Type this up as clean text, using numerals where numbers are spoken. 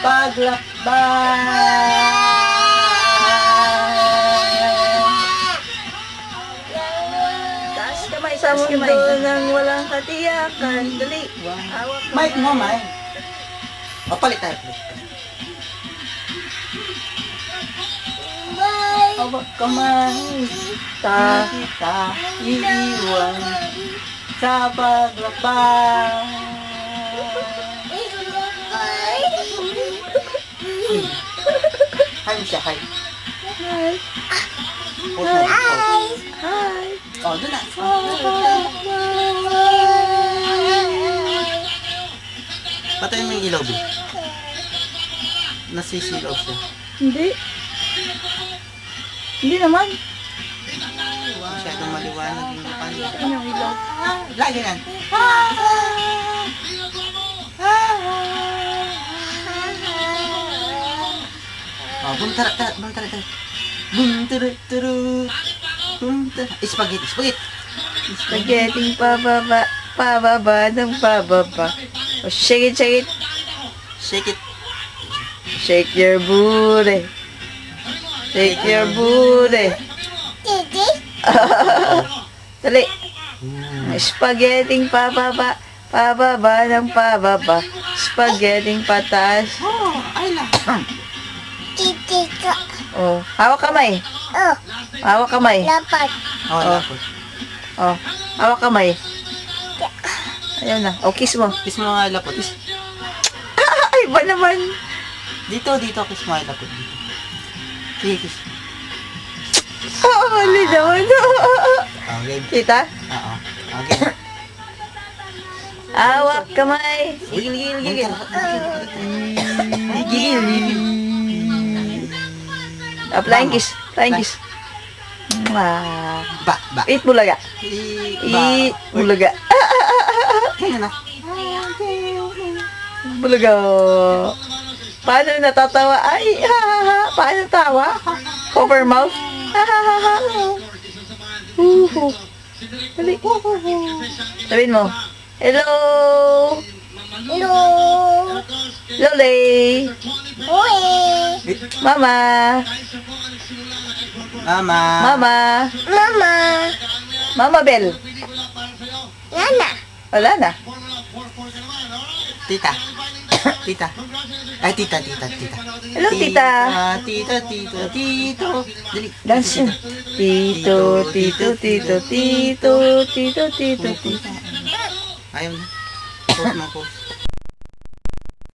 Taas kamay sa mundo nang walang katiyakan. Dali. Hawak mo. Mike mo, Mike. Papalit tayo, please. Hawak kamay. Kita iiwan sa paglakbay. Hi mo siya, hi. Hi. Hi. Hi. Oh, doon na. Patayin mo yung ilaw, B. Nasisilaw siya. Hindi. Hindi naman. Masyadong maliwanag yung mukha niya. Ano yung ilaw? Lagi yan. Oh, buntara. Spaghetti. Spaghetti pababa. Pababa ng pababa. Oh, shake it. Shake it. Shake your booty. Shake your booty. Dali. Spaghetti pababa. Pababa ng pababa. Spaghetti pataas. Oh, I love. Oh, hawak kamay. Hawak kamay. Oh, lapot. Oh, hawak kamay. Ayun na. Oh, kiss mo. Kiss mo nga lapot. Ay, ba naman? Dito, kiss mo nga lapot. Dito. Sige, kiss. Hali naman. Okay. Kita? Oo. Okay. Hawak kamay. Gigil. Flying kiss. Mwah. Ba. Eat bulaga. Eat bulaga. Kaya na. Bulaga. Paano natatawa? Ay, paano tawa? Cover mouth. Dali. Sabihin mo. Hello. Lolly. Mama. Mama Bell. Wala na. Tita. Ay, tita. Hello, tita. Tito. Dali. Dance. Tito. Ayaw na. Pause mo.